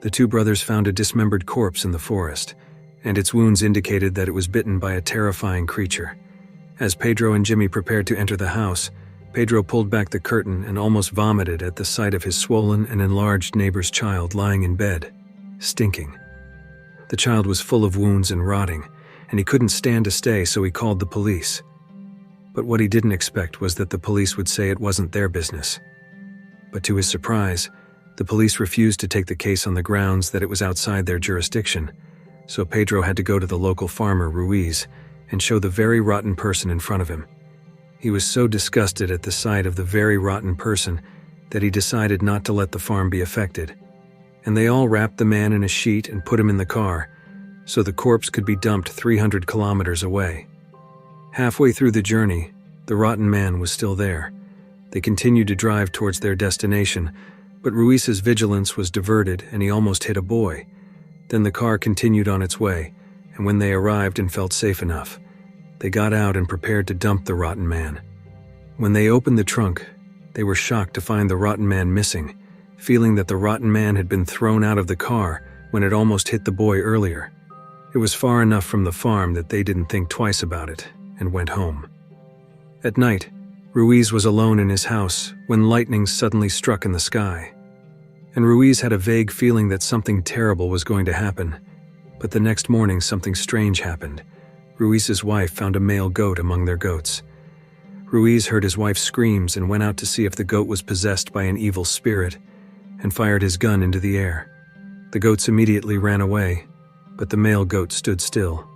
The two brothers found a dismembered corpse in the forest, and its wounds indicated that it was bitten by a terrifying creature. As Pedro and Jimmy prepared to enter the house, Pedro pulled back the curtain and almost vomited at the sight of his swollen and enlarged neighbor's child lying in bed, stinking. The child was full of wounds and rotting, and he couldn't stand to stay, so he called the police. But what he didn't expect was that the police would say it wasn't their business. But to his surprise, the police refused to take the case on the grounds that it was outside their jurisdiction, so Pedro had to go to the local farmer, Ruiz, and show the very rotten person in front of him. He was so disgusted at the sight of the very rotten person that he decided not to let the farm be affected, and they all wrapped the man in a sheet and put him in the car, so the corpse could be dumped 300 kilometers away. Halfway through the journey, the rotten man was still there. They continued to drive towards their destination, but Ruiz's vigilance was diverted and he almost hit a boy. Then the car continued on its way, and when they arrived and felt safe enough, they got out and prepared to dump the rotten man. When they opened the trunk, they were shocked to find the rotten man missing, feeling that the rotten man had been thrown out of the car when it almost hit the boy earlier. It was far enough from the farm that they didn't think twice about it and went home. At night, Ruiz was alone in his house when lightning suddenly struck in the sky. And Ruiz had a vague feeling that something terrible was going to happen. But the next morning something strange happened. Ruiz's wife found a male goat among their goats. Ruiz heard his wife's screams and went out to see if the goat was possessed by an evil spirit and fired his gun into the air. The goats immediately ran away, but the male goat stood still.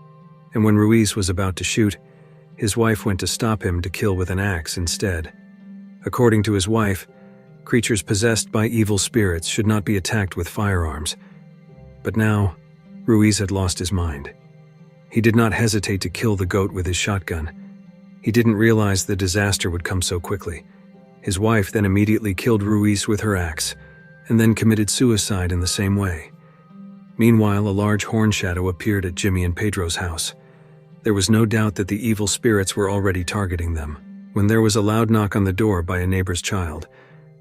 And when Ruiz was about to shoot, his wife went to stop him to kill with an axe instead. According to his wife, creatures possessed by evil spirits should not be attacked with firearms. But now, Ruiz had lost his mind. He did not hesitate to kill the goat with his shotgun. He didn't realize the disaster would come so quickly. His wife then immediately killed Ruiz with her axe, and then committed suicide in the same way. Meanwhile, a large horn shadow appeared at Jimmy and Pedro's house. There was no doubt that the evil spirits were already targeting them, when there was a loud knock on the door by a neighbor's child,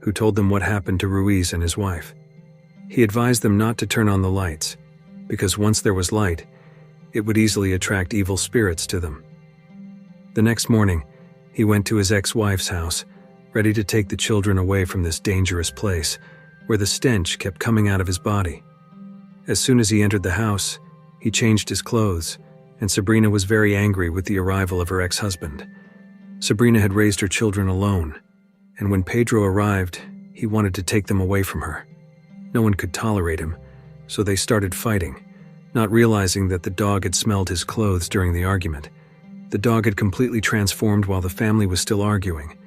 who told them what happened to Ruiz and his wife. He advised them not to turn on the lights, because once there was light, it would easily attract evil spirits to them. The next morning, he went to his ex-wife's house, ready to take the children away from this dangerous place, where the stench kept coming out of his body. As soon as he entered the house, he changed his clothes, and Sabrina was very angry with the arrival of her ex-husband. Sabrina had raised her children alone, and when Pedro arrived, he wanted to take them away from her. No one could tolerate him, so they started fighting, not realizing that the dog had smelled his clothes during the argument. The dog had completely transformed while the family was still arguing,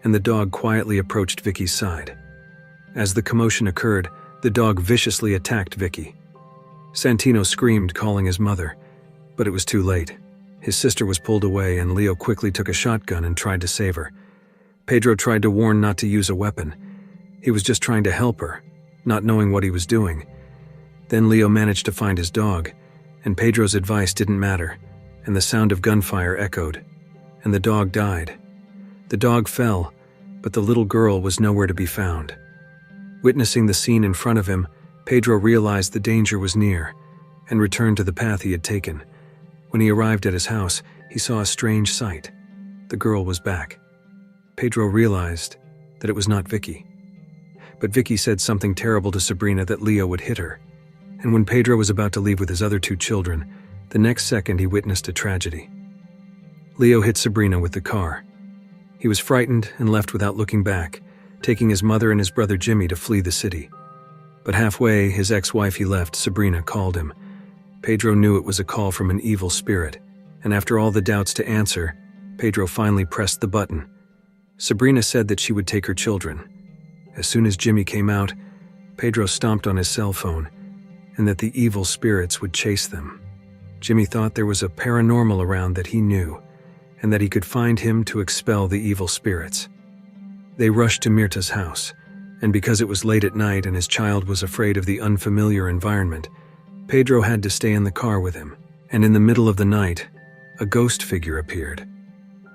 and the dog quietly approached Vicky's side. As the commotion occurred, the dog viciously attacked Vicky. Santino screamed, calling his mother, but it was too late. His sister was pulled away, and Leo quickly took a shotgun and tried to save her. Pedro tried to warn not to use a weapon. He was just trying to help her, not knowing what he was doing. Then Leo managed to find his dog, and Pedro's advice didn't matter, and the sound of gunfire echoed, and the dog died. The dog fell, but the little girl was nowhere to be found. Witnessing the scene in front of him, Pedro realized the danger was near, and returned to the path he had taken. When he arrived at his house, he saw a strange sight. The girl was back. Pedro realized that it was not Vicky. But Vicky said something terrible to Sabrina that Leo would hit her. And when Pedro was about to leave with his other two children, the next second he witnessed a tragedy. Leo hit Sabrina with the car. He was frightened and left without looking back, taking his mother and his brother Jimmy to flee the city. But halfway, his ex-wife he left, Sabrina, called him. Pedro knew it was a call from an evil spirit, and after all the doubts to answer, Pedro finally pressed the button. Sabrina said that she would take her children. As soon as Jimmy came out, Pedro stomped on his cell phone, and that the evil spirits would chase them. Jimmy thought there was a paranormal around that he knew, and that he could find him to expel the evil spirits. They rushed to Mirta's house, and because it was late at night and his child was afraid of the unfamiliar environment, Pedro had to stay in the car with him, and in the middle of the night, a ghost figure appeared.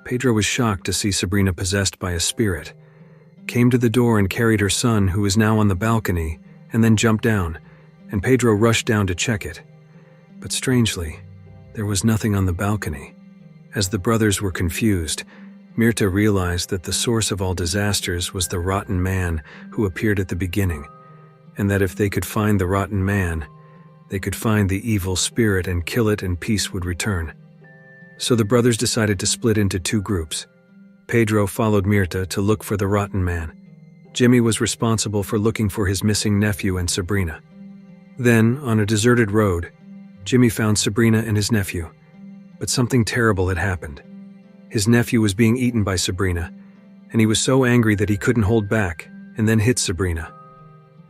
Pedro was shocked to see Sabrina possessed by a spirit, came to the door and carried her son, who was now on the balcony, and then jumped down, and Pedro rushed down to check it. But strangely, there was nothing on the balcony. As the brothers were confused, Mirta realized that the source of all disasters was the rotten man who appeared at the beginning, and that if they could find the rotten man, they could find the evil spirit and kill it and peace would return. So the brothers decided to split into two groups. Pedro followed Mirta to look for the rotten man. Jimmy was responsible for looking for his missing nephew and Sabrina. Then, on a deserted road, Jimmy found Sabrina and his nephew. But something terrible had happened. His nephew was being eaten by Sabrina, and he was so angry that he couldn't hold back and then hit Sabrina.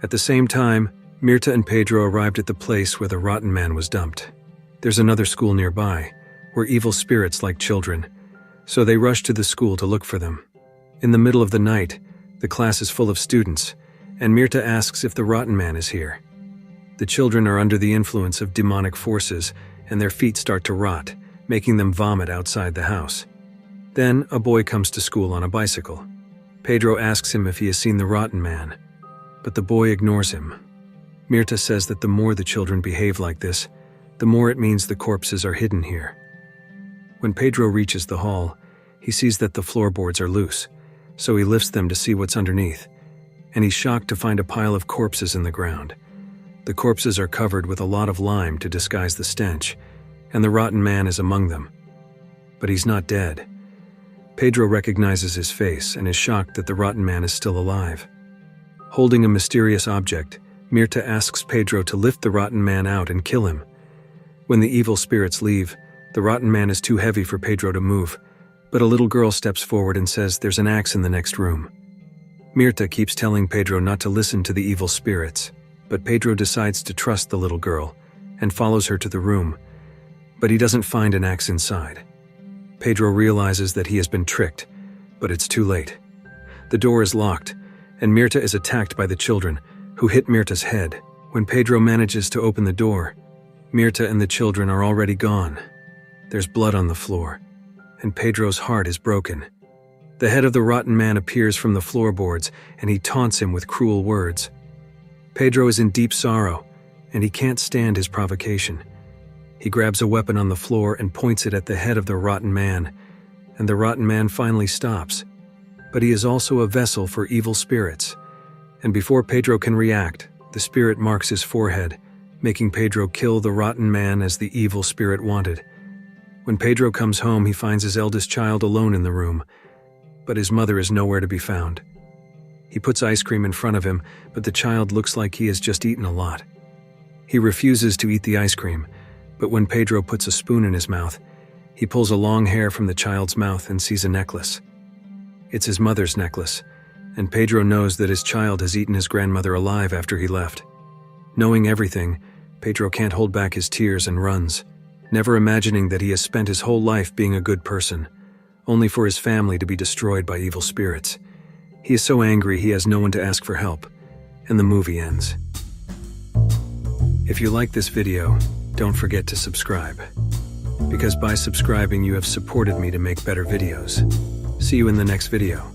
At the same time, Mirta and Pedro arrived at the place where the rotten man was dumped. There's another school nearby, where evil spirits like children, so they rushed to the school to look for them. In the middle of the night, the class is full of students, and Mirta asks if the rotten man is here. The children are under the influence of demonic forces, and their feet start to rot, making them vomit outside the house. Then, a boy comes to school on a bicycle. Pedro asks him if he has seen the rotten man, but the boy ignores him. Mirta says that the more the children behave like this, the more it means the corpses are hidden here. When Pedro reaches the hall, he sees that the floorboards are loose, so he lifts them to see what's underneath, and he's shocked to find a pile of corpses in the ground. The corpses are covered with a lot of lime to disguise the stench, and the rotten man is among them. But he's not dead. Pedro recognizes his face and is shocked that the rotten man is still alive. Holding a mysterious object, Mirta asks Pedro to lift the rotten man out and kill him. When the evil spirits leave, the rotten man is too heavy for Pedro to move, but a little girl steps forward and says there's an axe in the next room. Mirta keeps telling Pedro not to listen to the evil spirits, but Pedro decides to trust the little girl and follows her to the room, but he doesn't find an axe inside. Pedro realizes that he has been tricked, but it's too late. The door is locked, and Mirta is attacked by the children, who hit Mirta's head. When Pedro manages to open the door, Mirta and the children are already gone. There's blood on the floor, and Pedro's heart is broken. The head of the rotten man appears from the floorboards, and he taunts him with cruel words. Pedro is in deep sorrow, and he can't stand his provocation. He grabs a weapon on the floor and points it at the head of the rotten man, and the rotten man finally stops. But he is also a vessel for evil spirits, and before Pedro can react, the spirit marks his forehead, making Pedro kill the rotten man as the evil spirit wanted. When Pedro comes home, he finds his eldest child alone in the room, but his mother is nowhere to be found. He puts ice cream in front of him, but the child looks like he has just eaten a lot. He refuses to eat the ice cream, but when Pedro puts a spoon in his mouth, he pulls a long hair from the child's mouth and sees a necklace. It's his mother's necklace, and Pedro knows that his child has eaten his grandmother alive after he left. Knowing everything, Pedro can't hold back his tears and runs, never imagining that he has spent his whole life being a good person, only for his family to be destroyed by evil spirits. He is so angry he has no one to ask for help, and the movie ends. If you like this video, don't forget to subscribe, because by subscribing you have supported me to make better videos. See you in the next video.